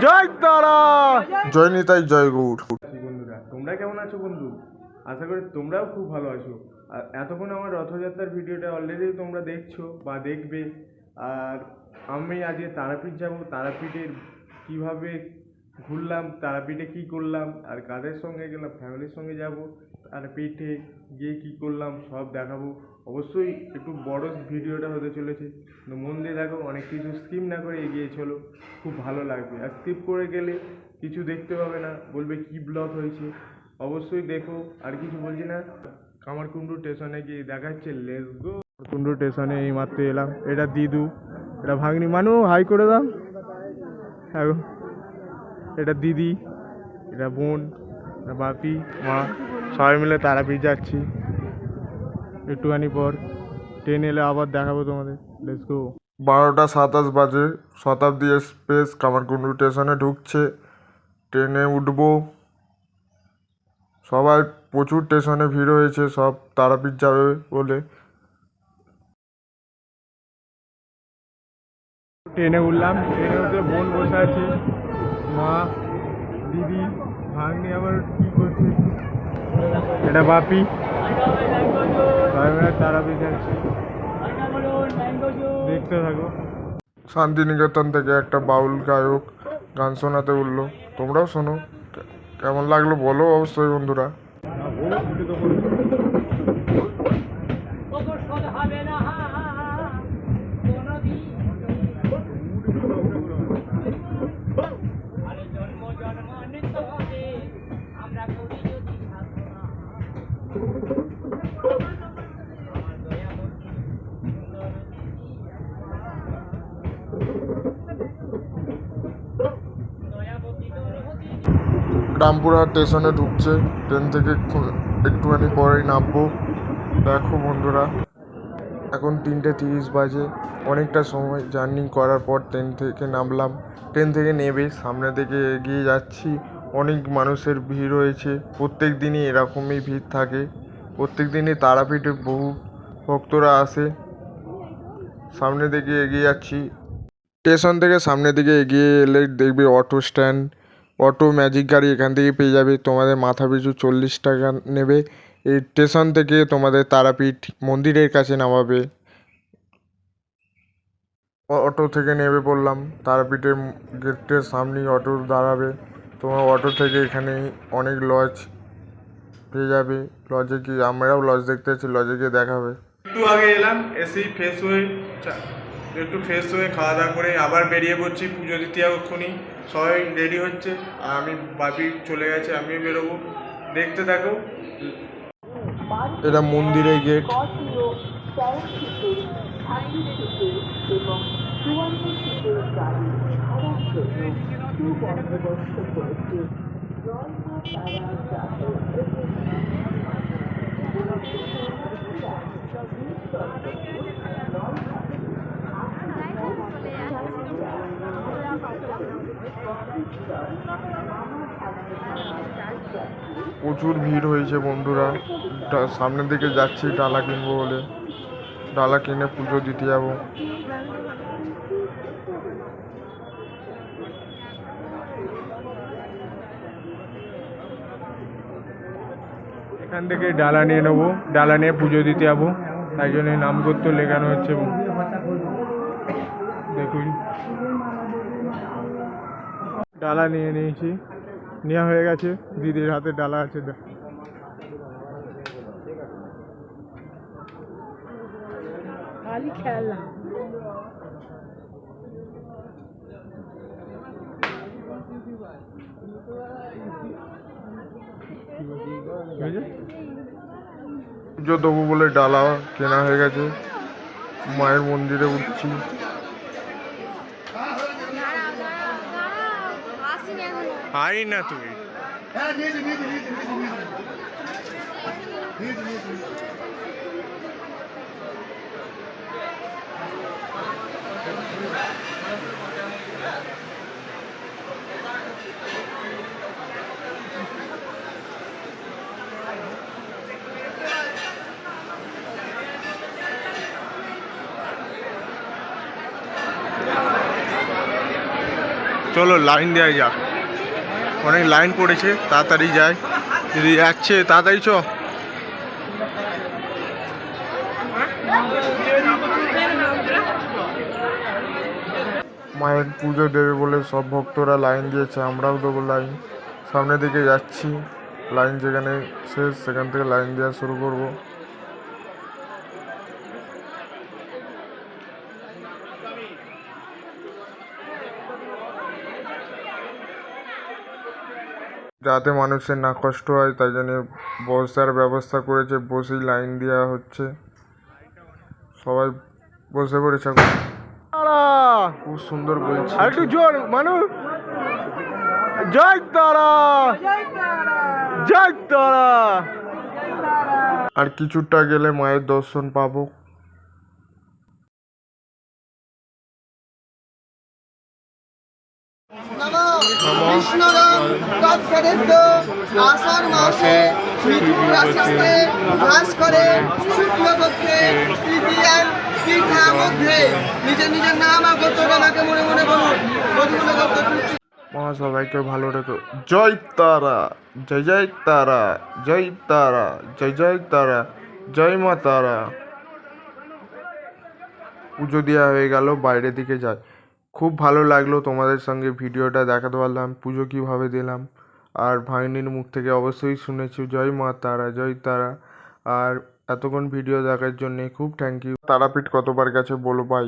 জয় তারা, জয় নিতাই, জয় গৌর। বন্ধুরা, তোমরা কেমন আছো বন্ধু? আশা করি তোমরাও খুব ভালো আছো। আর এতক্ষণ আমার রথযাত্রার ভিডিওটা অলরেডি তোমরা দেখছো বা দেখবে। আর আমি আজকে তারাপীঠ যাব। তারাপীঠের কিভাবে ঘুরলাম, তারাপীঠে কি করলাম, আর কাদের সঙ্গে গেলাম, ফ্যামিলির সঙ্গে যাব। তারাপীঠে গিয়ে কি করলাম সব দেখাবো। অবশ্যই একটু বড় ভিডিওটা হতে চলেছে, মন দিয়ে দেখো। অনেক কিছু স্কিপ না করে এগিয়ে চলো, খুব ভালো লাগবে। আর স্কিপ করে গেলে কিছু দেখতে পাবে না, বলবে কি ব্লগ হয়েছে। অবশ্যই দেখো, আর কিছু বলছি না। কামারকুণ্ডু স্টেশনে গিয়ে দেখাচ্ছে, লেটস গো। কুণ্ডু স্টেশনে এই মাত্র এলাম। এটা দিদু, এটা ভাগ্নি। মানু হাই করে দাও। হ্যাঁ, এটা দিদি, এটা বোন, এটা বাপি, মা, সবাই মিলে তারাপীঠ যাচ্ছি। একটুখানি পর ট্রেন এলে আবার দেখাবো তোমাদের। Let's go. 12টা 27 বাজে। শতাব্দী এক্সপ্রেস কামারকুণ্ডু স্টেশনে ঢুকছে। ট্রেনে উঠবো। সবাই প্রচুর স্টেশনে ভিড় হয়েছে, সব তারাপীঠ যাবে বলে। ট্রেনে উঠলাম। ট্রেনে উঠে বোন বসে আছে, মা, দিদি, ভাগ্নি আবার কি করছে, এটা বাপি। তারাপীঠ যাচ্ছি, দেখতে থাকো। শান্তিনিকেতন থেকে একটা বাউল গায়ক গান শোনাতে উঠলো, তোমরাও শোনো। কেমন লাগলো বলো অবশ্যই বন্ধুরা। রামপুরহাট স্টেশনে ঢুকছে। ট্রেন থেকে একটুখানি পরেই নামবো। দেখো বন্ধুরা, এখন 3:30 বাজে। অনেকটা সময় জার্নি করার পর ট্রেন থেকে নামলাম। ট্রেন থেকে নেমে সামনে দিকে এগিয়ে যাচ্ছি। অনেক মানুষের ভিড় হয়েছে। প্রত্যেক দিনই এরকমই ভিড় থাকে। প্রত্যেক দিনই তারাপীঠে বহু ভক্তরা আসে। সামনের দিকে এগিয়ে যাচ্ছি। স্টেশন থেকে সামনের দিকে এগিয়ে এলে দেখবে অটো স্ট্যান্ড, অটো, ম্যাজিক গাড়ি এখান থেকে পেয়ে যাবে। তোমাদের মাথা পিছু 40 টাকা নেবে। এই স্টেশন থেকে তোমাদের তারাপীঠ মন্দিরের কাছে নামাবে। অটো থেকে নেমে পড়লাম। তারাপীঠের গেটের সামনেই অটো দাঁড়াবে। তোমার অটো থেকে এখানে অনেক লজ পেয়ে যাবে। লজে কি, আমরাও লজ দেখতে যাচ্ছি, লজে গিয়ে দেখাবে। একটু আগে এলাম, এসেই ফ্রেশ হয়ে খাওয়া দাওয়া করে আবার বেরিয়ে পড়ছি পুজো দিতে এক্ষুনি। সবাই রেডি হচ্ছে, আর আমি বাপি চলে গেছে, আমিও বেরোবো। দেখতে থাকো। এটা মন্দিরের গেট। প্রচুর ভিড় হয়েছে বন্ধুরা। সামনের দিকে যাচ্ছি ডালা কিনবো বলে। ডালা কিনে পুজো দিতে যাবো। এখান থেকে ডালা নিয়ে নেবো, ডালা নিয়ে পুজো দিতে যাবো। তাই জন্য নামগোত্র লেখানো হচ্ছে। দেখুন, ডালা নিয়ে নিয়েছি, নেওয়া হয়ে গেছে। দিদির হাতে ডালা আছে। খালি খেলা। পুজো দেবো বলে ডালা কেনা হয়ে গেছে। মায়ের মন্দিরে উঠছি। আই না তুই। চলো লাইন দেওয়া যাক, অনেক লাইন পড়েছে, তাড়াতাড়ি যাই, যদি যাচ্ছে তাড়াতাড়ি চ। মায়ের পুজো দেবে বলে সব ভক্তরা লাইন দিয়েছে, আমরাও দেবো লাইন। সামনের দিকে যাচ্ছি, লাইন যেখানে শেষ সেখান থেকে লাইন দেওয়া শুরু করব। যাতে মানুষের না কষ্ট হয় তাই জন্য বসার ব্যবস্থা করেছে, বসেই লাইন দেওয়া হচ্ছে, সবাই বসে পড়েছে। খুব সুন্দর বলছে, আর একটু জোর মানুষ। জয় তারা, জয় তারা। আর কিছুটা গেলে মায়ের দর্শন পাবো। আষাঢ় মাসে মিথুন রাশিতে বাস করে শুক্লপক্ষে তৃতীয়ার পিঠা মধ্যে নিজের নিজের নাম আর গোত্রনামাকে মনে মনে বলুন। মা সবাইকে ভালো রেখো। জয় তারা, জয় জয় তারা, জয় তারা, জয় জয় তারা, জয় মা তারা। পুজো দেওয়া হয়ে গেল, বাইরের দিকে যাই। খুব ভালো লাগলো তোমাদের সঙ্গে ভিডিওটা দেখাতে পারলাম, পুজো কীভাবে দিলাম। আর ভাইনির মুখ থেকে অবশ্যই শুনেছি জয় মা তারা, জয় তারা। আর এতক্ষণ ভিডিও দেখার জন্যে খুব থ্যাংক ইউ। তারাপীঠ কতবার গেছে বলো ভাই।